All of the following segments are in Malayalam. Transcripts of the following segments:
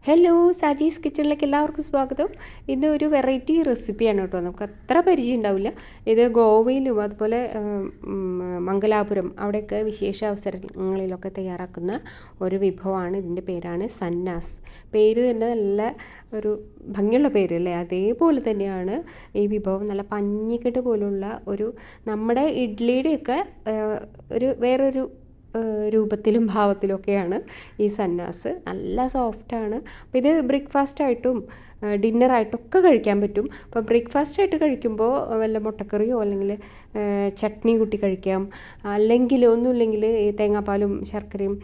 ഹലോ, സാജീസ് കിച്ചണിലേക്ക് എല്ലാവർക്കും സ്വാഗതം. ഇന്ന് ഒരു വെറൈറ്റി റെസിപ്പിയാണ് കേട്ടോ. നമുക്ക് അത്ര പരിചയം ഉണ്ടാവില്ല. ഇത് ഗോവയിലും അതുപോലെ മംഗലാപുരം അവിടെയൊക്കെ വിശേഷ അവസരങ്ങളിലൊക്കെ തയ്യാറാക്കുന്ന ഒരു വിഭവമാണ്. ഇതിൻ്റെ പേരാണ് സന്നാസ്. പേര് തന്നെ നല്ല ഒരു ഭംഗിയുള്ള പേരല്ലേ. അതേപോലെ തന്നെയാണ് ഈ വിഭവം. നല്ല പഞ്ഞിക്കെട്ട് പോലുള്ള ഒരു നമ്മുടെ ഇഡ്ഡലിയുടെയൊക്കെ ഒരു വേറൊരു രൂപത്തിലും ഭാവത്തിലൊക്കെയാണ് ഈ സന്നാസ്. നല്ല സോഫ്റ്റാണ്. അപ്പോൾ ഇത് ബ്രേക്ക്ഫാസ്റ്റായിട്ടും ഡിന്നറായിട്ടൊക്കെ കഴിക്കാൻ പറ്റും. അപ്പോൾ ബ്രേക്ക്ഫാസ്റ്റായിട്ട് കഴിക്കുമ്പോൾ വല്ല മുട്ടക്കറിയോ അല്ലെങ്കിൽ ചട്നി കൂട്ടി കഴിക്കാം. അല്ലെങ്കിൽ ഒന്നുമില്ലെങ്കിൽ ഈ തേങ്ങാപ്പാലും ശർക്കരയും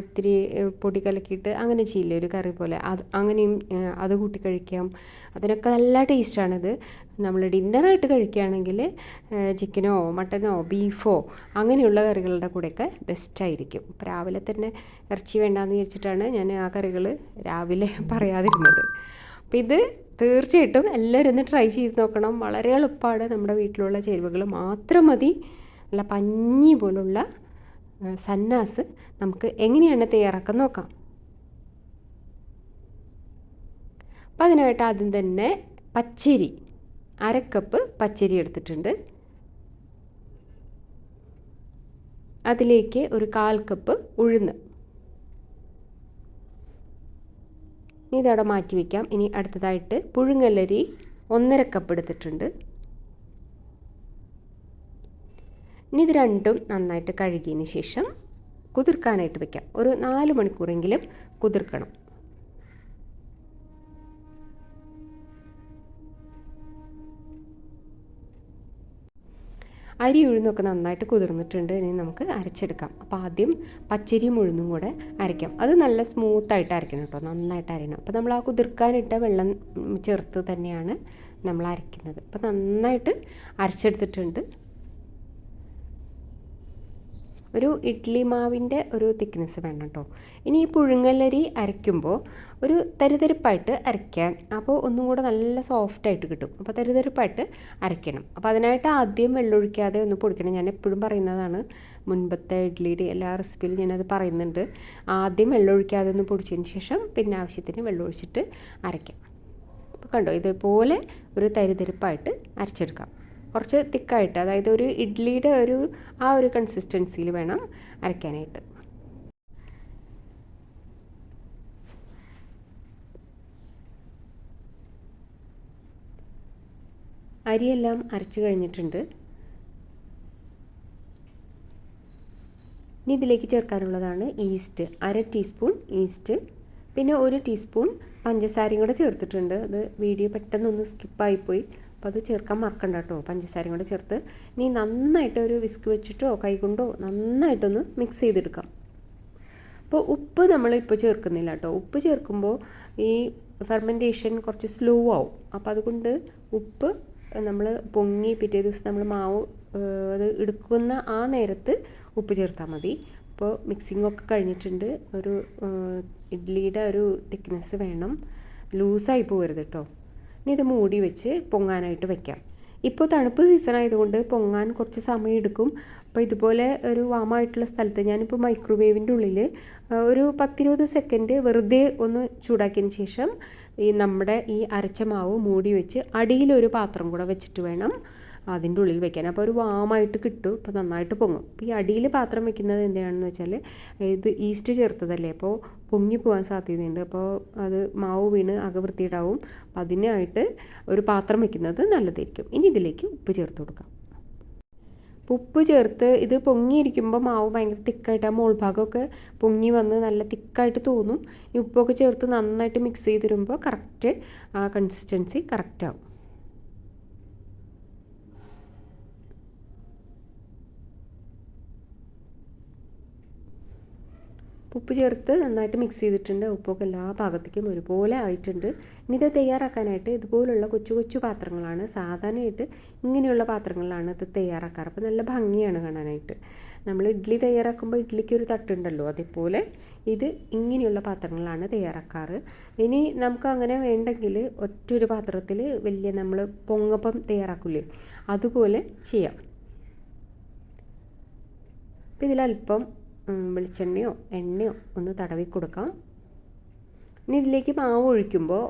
ഇത്തിരി പൊടി കലക്കിയിട്ട് അങ്ങനെ ചെയ്യില്ലേ ഒരു കറി പോലെ, അങ്ങനെയും അത് കൂട്ടി കഴിക്കാം. അതിനൊക്കെ നല്ല ടേസ്റ്റാണിത്. നമ്മൾ ഡിന്നറായിട്ട് കഴിക്കുകയാണെങ്കിൽ ചിക്കനോ മട്ടനോ ബീഫോ അങ്ങനെയുള്ള കറികളുടെ കൂടെയൊക്കെ ബെസ്റ്റായിരിക്കും. ഇപ്പോൾ രാവിലെ തന്നെ ഇറച്ചി വേണ്ടാന്ന് വിചാരിച്ചിട്ടാണ് ഞാൻ ആ കറികൾ രാവിലെ പറയാതിരുന്നത്. അപ്പോൾ ഇത് തീർച്ചയായിട്ടും എല്ലാവരും ഒന്ന് ട്രൈ ചെയ്ത് നോക്കണം. വളരെ എളുപ്പമാണ്. നമ്മുടെ വീട്ടിലുള്ള ചേരുവകൾ മാത്രം മതി. നല്ല പഞ്ഞി പോലുള്ള സന്നാസ് നമുക്ക് എങ്ങനെയാണ് തയ്യാറാക്കാൻ നോക്കാം. അപ്പോൾ അതിനായിട്ട് ആദ്യം തന്നെ പച്ചരി, 1/2 കപ്പ് പച്ചരി എടുത്തിട്ടുണ്ട്. അതിലേക്ക് ഒരു 1/4 കപ്പ് ഉഴുന്ന്. ഇതവിടെ മാറ്റി വയ്ക്കാം. ഇനി അടുത്തതായിട്ട് പുഴുങ്ങലരി 1/2 കപ്പ് എടുത്തിട്ടുണ്ട്. ഇനി ഇത് രണ്ടും നന്നായിട്ട് കഴുകിയതിന് ശേഷം കുതിർക്കാനായിട്ട് വയ്ക്കാം. ഒരു 4 മണിക്കൂറെങ്കിലും കുതിർക്കണം. അരി ഉഴുന്നൊക്കെ നന്നായിട്ട് കുതിർന്നിട്ടുണ്ട്. ഇനി നമുക്ക് അരച്ചെടുക്കാം. അപ്പോൾ ആദ്യം പച്ചരിയും ഉഴുന്നും കൂടെ അരയ്ക്കാം. അത് നല്ല സ്മൂത്തായിട്ട് അരയ്ക്കണം കേട്ടോ, നന്നായിട്ട് അരയണം. അപ്പോൾ നമ്മൾ ആ കുതിർക്കാനിട്ട വെള്ളം ചേർത്ത് തന്നെയാണ് നമ്മൾ അരയ്ക്കുന്നത്. അപ്പോൾ നന്നായിട്ട് അരച്ചെടുത്തിട്ടുണ്ട്. ഒരു ഇഡ്ഡലി മാവിൻ്റെ ഒരു തിക്നെസ് വേണം കേട്ടോ. ഇനി ഈ പുഴുങ്ങലരി അരയ്ക്കുമ്പോൾ ഒരു തരിതരിപ്പായിട്ട് അരയ്ക്കാൻ, അപ്പോൾ ഒന്നും കൂടെ നല്ല സോഫ്റ്റായിട്ട് കിട്ടും. അപ്പോൾ തരിതരിപ്പായിട്ട് അരയ്ക്കണം. അപ്പോൾ അതിനായിട്ട് ആദ്യം വെള്ളമൊഴിക്കാതെ ഒന്ന് പൊടിക്കണം. ഞാൻ എപ്പോഴും പറയുന്നതാണ്, മുൻപത്തെ ഇഡ്ഡലിയുടെ എല്ലാ റെസിപ്പിയിലും ഞാനത് പറയുന്നുണ്ട്. ആദ്യം വെള്ളമൊഴിക്കാതെ ഒന്ന് പൊടിച്ചതിന് ശേഷം പിന്നെ ആവശ്യത്തിന് വെള്ളമൊഴിച്ചിട്ട് അരയ്ക്കാം. അപ്പോൾ കണ്ടോ, ഇതുപോലെ ഒരു തരിതരിപ്പായിട്ട് അരച്ചെടുക്കാം. കുറച്ച് തിക്കായിട്ട്, അതായത് ഒരു ഇഡ്ഡലിയുടെ ആ ഒരു കൺസിസ്റ്റൻസിയിൽ വേണം അരയ്ക്കാനായിട്ട്. അരിയെല്ലാം അരച്ച് കഴിഞ്ഞിട്ടുണ്ട്. ഇനി ഇതിലേക്ക് ചേർക്കാനുള്ളതാണ് ഈസ്റ്റ്. 1/2 ടീസ്പൂൺ ഈസ്റ്റ്, പിന്നെ 1 ടീസ്പൂൺ പഞ്ചസാരയും കൂടെ ചേർത്തിട്ടുണ്ട്. അത് വീഡിയോ പെട്ടെന്നൊന്ന് സ്കിപ്പായിപ്പോയി, അപ്പോൾ അത് ചേർക്കാൻ മറക്കണ്ട കേട്ടോ. പഞ്ചസാരയും കൂടെ ചേർത്ത് ഇനി നന്നായിട്ട് ഒരു വിസ്ക് വെച്ചിട്ടോ കൈകൊണ്ടോ നന്നായിട്ടൊന്ന് മിക്സ് ചെയ്തെടുക്കാം. അപ്പോൾ ഉപ്പ് നമ്മളിപ്പോൾ ചേർക്കുന്നില്ല കേട്ടോ. ഉപ്പ് ചേർക്കുമ്പോൾ ഈ ഫെർമെൻറ്റേഷൻ കുറച്ച് സ്ലോ ആവും. അപ്പോൾ അതുകൊണ്ട് ഉപ്പ് നമ്മൾ പൊങ്ങി പിറ്റേ ദിവസം നമ്മൾ മാവ് അത് എടുക്കുന്ന ആ നേരത്ത് ഉപ്പ് ചേർത്താൽ മതി. അപ്പോൾ മിക്സിങ്ങൊക്കെ കഴിഞ്ഞിട്ടുണ്ട്. ഒരു ഇഡ്ഡലിയുടെ ഒരു തിക്നെസ് വേണം, ലൂസായി പോകരുത് കേട്ടോ. ഇനി ഇത് മൂടി വെച്ച് പൊങ്ങാനായിട്ട് വയ്ക്കാം. ഇപ്പോൾ തണുപ്പ് സീസൺ ആയതുകൊണ്ട് പൊങ്ങാൻ കുറച്ച് സമയം എടുക്കും. അപ്പോൾ ഇതുപോലെ ഒരു വാമായിട്ടുള്ള സ്ഥലത്ത് ഞാനിപ്പോൾ മൈക്രോവേവിൻ്റെ ഉള്ളിൽ ഒരു 10-20 സെക്കൻഡ് വെറുതെ ഒന്ന് ചൂടാക്കിയതിന് ശേഷം നമ്മുടെ ഈ അരച്ച മാവ് മൂടി വെച്ച് അടിയിലൊരു പാത്രം കൂടെ വെച്ചിട്ട് വേണം അതിൻ്റെ ഉള്ളിൽ വെക്കാൻ. അപ്പോൾ ഒരു വാമായിട്ട് കിട്ടും. അപ്പോൾ നന്നായിട്ട് പൊങ്ങും. അപ്പോൾ ഈ അടിയിൽ പാത്രം വെക്കുന്നത് എന്തിനാണെന്ന് വെച്ചാൽ ഇത് ഈസ്റ്റ് ചേർത്തതല്ലേ, അപ്പോൾ പൊങ്ങി പോകാൻ സാധ്യതയുണ്ട്. അപ്പോൾ അത് മാവ് വീണ് വൃത്തിയിടാവും. അപ്പോൾ അതിനായിട്ട് ഒരു പാത്രം വെക്കുന്നത് നല്ലതായിരിക്കും. ഇനി ഇതിലേക്ക് ഉപ്പ് ചേർത്ത് കൊടുക്കാം. ഉപ്പ് ചേർത്ത് ഇത് പൊങ്ങിയിരിക്കുമ്പോൾ മാവ് ഭയങ്കര തിക്കായിട്ട് ആ മോൾ ഭാഗമൊക്കെ പൊങ്ങി വന്ന് നല്ല തിക്കായിട്ട് തോന്നും. ഈ ഉപ്പൊക്കെ ചേർത്ത് നന്നായിട്ട് മിക്സ് ചെയ്ത് വരുമ്പോൾ കറക്റ്റ് ആ കൺസിസ്റ്റൻസി കറക്റ്റാവും. ഉപ്പ് ചേർത്ത് നന്നായിട്ട് മിക്സ് ചെയ്തിട്ടുണ്ട്. ഉപ്പൊക്കെ എല്ലാ ഭാഗത്തേക്കും ഒരുപോലെ ആയിട്ടുണ്ട്. ഇനി ഇത് തയ്യാറാക്കാനായിട്ട് ഇതുപോലുള്ള കൊച്ചു കൊച്ചു പാത്രങ്ങളാണ്, സാധാരണയായിട്ട് ഇങ്ങനെയുള്ള പാത്രങ്ങളിലാണ് ഇത് തയ്യാറാക്കാറ്. അപ്പോൾ നല്ല ഭംഗിയാണ് കാണാനായിട്ട്. നമ്മൾ ഇഡ്ഡലി തയ്യാറാക്കുമ്പോൾ ഇഡ്ഡലിക്ക് ഒരു തട്ടുണ്ടല്ലോ, അതേപോലെ ഇത് ഇങ്ങനെയുള്ള പാത്രങ്ങളിലാണ് തയ്യാറാക്കാറ്. ഇനി നമുക്ക് അങ്ങനെ വേണ്ടെങ്കിൽ ഒറ്റൊരു പാത്രത്തിൽ വലിയ നമ്മൾ പൊങ്ങപ്പം തയ്യാറാക്കില്ലേ, അതുപോലെ ചെയ്യാം. അപ്പോൾ ഇതിലല്പം വെളിച്ചെണ്ണയോ എണ്ണയോ ഒന്ന് തടവി കൊടുക്കാം. ഇനി ഇതിലേക്ക് മാവ് ഒഴിക്കുമ്പോൾ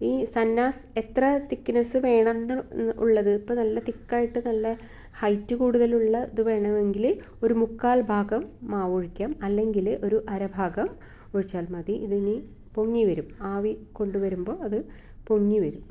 ഈ സന്നാസ് എത്ര തിക്നെസ് വേണമെന്ന് ഉള്ളത്, ഇപ്പോൾ നല്ല തിക്കായിട്ട് നല്ല ഹൈറ്റ് കൂടുതലുള്ള ഇത് വേണമെങ്കിൽ ഒരു 1/4 ഭാഗം മാവ് ഒഴിക്കാം, അല്ലെങ്കിൽ ഒരു അരഭാഗം ഒഴിച്ചാൽ മതി. ഇതിനി പൊങ്ങി വരും, ആവി കൊണ്ടുവരുമ്പോൾ അത് പൊങ്ങി വരും.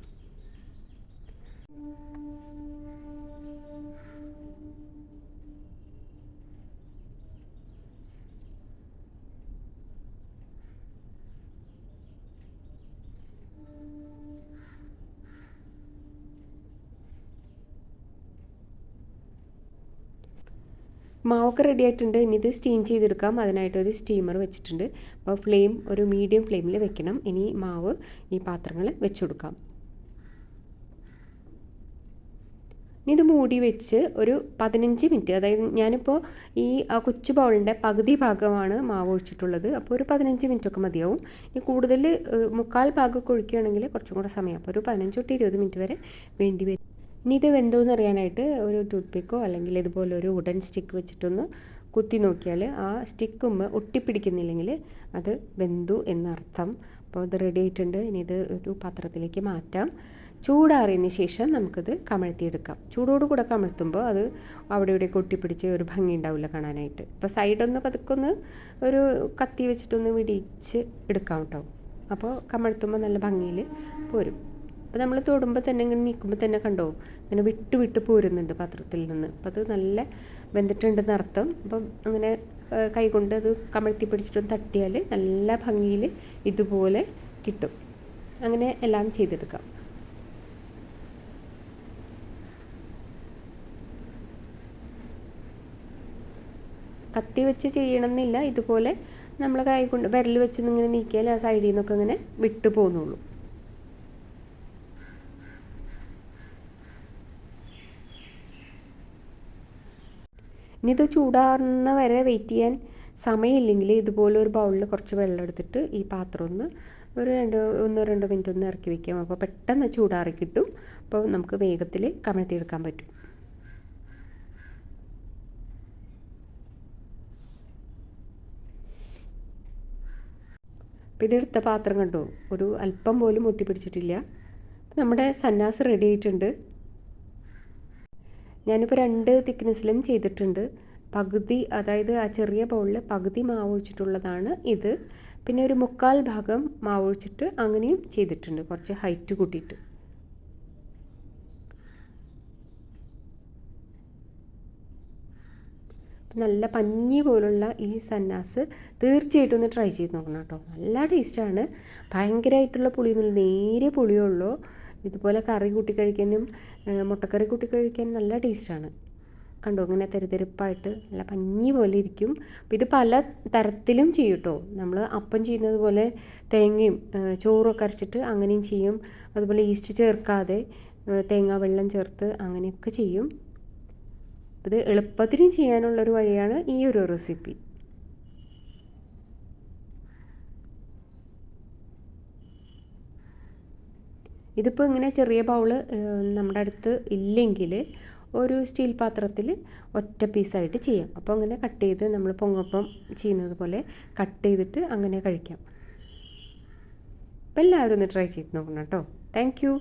മാവൊക്കെ റെഡി ആയിട്ടുണ്ട്. ഇനി ഇത് സ്റ്റീം ചെയ്തെടുക്കാം. അതിനായിട്ടൊരു സ്റ്റീമർ വെച്ചിട്ടുണ്ട്. അപ്പോൾ ഫ്ലെയിം ഒരു മീഡിയം ഫ്ലെയിമിൽ വെക്കണം. ഇനി മാവ് ഈ പാത്രങ്ങൾ വെച്ച് കൊടുക്കാം. ഇനി ഇത് മൂടി വെച്ച് ഒരു 15 മിനിറ്റ്, അതായത് ഞാനിപ്പോൾ ഈ കൊച്ചു ബൗളിൻ്റെ പകുതി ഭാഗമാണ് മാവ് ഒഴിച്ചിട്ടുള്ളത്. അപ്പോൾ ഒരു 15 മിനിറ്റൊക്കെ മതിയാവും. ഇനി കൂടുതൽ 1/4 ഭാഗമൊക്കെ ഒഴിക്കുകയാണെങ്കിൽ കുറച്ചും കൂടെ സമയം, അപ്പോൾ ഒരു 15 തൊട്ട് 20 മിനിറ്റ് വരെ വേണ്ടി വരും. ഇനി ഇത് വെന്തോന്ന് അറിയാനായിട്ട് ഒരു ടൂത്ത് പിക്കോ അല്ലെങ്കിൽ ഇതുപോലെ ഒരു വുഡൻ സ്റ്റിക്ക് വെച്ചിട്ടൊന്ന് കുത്തി നോക്കിയാൽ ആ സ്റ്റിക്കുമ്മ ഒട്ടിപ്പിടിക്കുന്നില്ലെങ്കിൽ അത് വെന്തു എന്നർത്ഥം. അപ്പോൾ ഇത് റെഡി ആയിട്ടുണ്ട്. ഇനി ഇത് ഒരു പാത്രത്തിലേക്ക് മാറ്റാം. ചൂടാറിയതിന് ശേഷം നമുക്കിത് കമഴ്ത്തിയെടുക്കാം. ചൂടോടുകൂടെ കമഴ്ത്തുമ്പോൾ അത് അവിടെ ഇവിടെ ഒട്ടിപ്പിടിച്ച് ഒരു ഭംഗി ഉണ്ടാവില്ല കാണാനായിട്ട്. ഇപ്പോൾ സൈഡൊന്ന് പതുക്കൊന്ന് ഒരു കത്തി വെച്ചിട്ടൊന്ന് വിടിച്ച് എടുക്കാം കേട്ടോ. അപ്പോൾ കമഴ്ത്തുമ്പോൾ നല്ല ഭംഗിയിൽ പോരും. അപ്പോൾ നമ്മൾ തൊടുമ്പോൾ തന്നെ ഇങ്ങനെ നീക്കുമ്പോൾ തന്നെ കണ്ടോ ഇങ്ങനെ വിട്ട് വിട്ട് പോരുന്നുണ്ട് പാത്രത്തിൽ നിന്ന്. അപ്പോൾ അത് നല്ല വെന്തിട്ടുണ്ടെന്ന് അർത്ഥം. അപ്പം അങ്ങനെ കൈകൊണ്ട് അത് കമഴ്ത്തി പിടിച്ചിട്ടൊന്ന് തട്ടിയാൽ നല്ല ഭംഗിയിൽ ഇതുപോലെ കിട്ടും. അങ്ങനെ എല്ലാം ചെയ്തെടുക്കാം. കത്തി വെച്ച് ചെയ്യണമെന്നില്ല, ഇതുപോലെ നമ്മൾ കൈ കൊണ്ട് വിരൽ വെച്ചൊന്നിങ്ങനെ നീക്കിയാൽ ആ സൈഡിൽ നിന്നൊക്കെ ഇങ്ങനെ വിട്ടു പോകുന്നുള്ളൂ. ഇനി ഇത് ചൂടാറുന്ന വരെ വെയിറ്റ് ചെയ്യാൻ സമയമില്ലെങ്കിൽ ഇതുപോലെ ഒരു ബൗളിൽ കുറച്ച് വെള്ളം എടുത്തിട്ട് ഈ പാത്രം ഒന്ന് ഒരു 1-2 മിനിറ്റ് ഒന്ന് ഇറക്കി വയ്ക്കാം. അപ്പോൾ പെട്ടെന്ന് ചൂടാറി കിട്ടും. അപ്പോൾ നമുക്ക് വേഗത്തിൽ കമഴ്ത്തിയെടുക്കാൻ പറ്റും. അപ്പോൾ ഇതെടുത്ത പാത്രം കണ്ടോ, ഒരു അല്പം പോലും ഒട്ടിപ്പിടിച്ചിട്ടില്ല. നമ്മുടെ സന്നാസ് റെഡി ആയിട്ടുണ്ട്. ഞാനിപ്പോൾ 2 തിക്നെസ്സിലും ചെയ്തിട്ടുണ്ട്. പകുതി, അതായത് ആ ചെറിയ ബൗളിൽ പകുതി മാവ് ഒഴിച്ചിട്ടുള്ളതാണ് ഇത്. പിന്നെ ഒരു 1/4 ഭാഗം മാവ് ഒഴിച്ചിട്ട് അങ്ങനെയും ചെയ്തിട്ടുണ്ട്, കുറച്ച് ഹൈറ്റ് കൂട്ടിയിട്ട്. നല്ല പഞ്ഞി പോലുള്ള ഈ സന്നാസ് തീർച്ചയായിട്ടും ഒന്ന് ട്രൈ ചെയ്ത് നോക്കണം കേട്ടോ. നല്ല ടേസ്റ്റാണ്. ഭയങ്കരമായിട്ടുള്ള പുളിയൊന്നുമില്ല, നേരെ പുളിയുള്ളൂ. ഇതുപോലെ കറി കൂട്ടി കഴിക്കാനും മുട്ടക്കറി കൂട്ടി കഴിക്കാനും നല്ല ടേസ്റ്റാണ്. കണ്ടോ ഇങ്ങനെ തെരുതെരുപ്പായിട്ട് നല്ല പഞ്ഞി പോലെ ഇരിക്കും. അപ്പോൾ ഇത് പല തരത്തിലും ചെയ്യും കേട്ടോ. നമ്മൾ അപ്പം ചെയ്യുന്നത് പോലെ തേങ്ങയും ചോറൊക്കെ അരച്ചിട്ട് അങ്ങനെയും ചെയ്യും. അതുപോലെ ഈസ്റ്റ് ചേർക്കാതെ തേങ്ങാ വെള്ളം ചേർത്ത് അങ്ങനെയൊക്കെ ചെയ്യും. ഇത് എളുപ്പത്തിനും ചെയ്യാനുള്ളൊരു വഴിയാണ് ഈ ഒരു റെസിപ്പി. ഇതിപ്പോൾ ഇങ്ങനെ ചെറിയ ബൗള് നമ്മുടെ അടുത്ത് ഇല്ലെങ്കിൽ ഒരു സ്റ്റീൽ പാത്രത്തിൽ ഒറ്റ പീസായിട്ട് ചെയ്യാം. അപ്പോൾ അങ്ങനെ കട്ട് ചെയ്ത് നമ്മൾ പൊങ്ങപ്പം ചെയ്യുന്നത് പോലെ കട്ട് ചെയ്തിട്ട് അങ്ങനെ കഴിക്കാം. അപ്പോൾ എല്ലാവരും ഒന്ന് ട്രൈ ചെയ്ത് നോക്കണം കേട്ടോ. Thank you.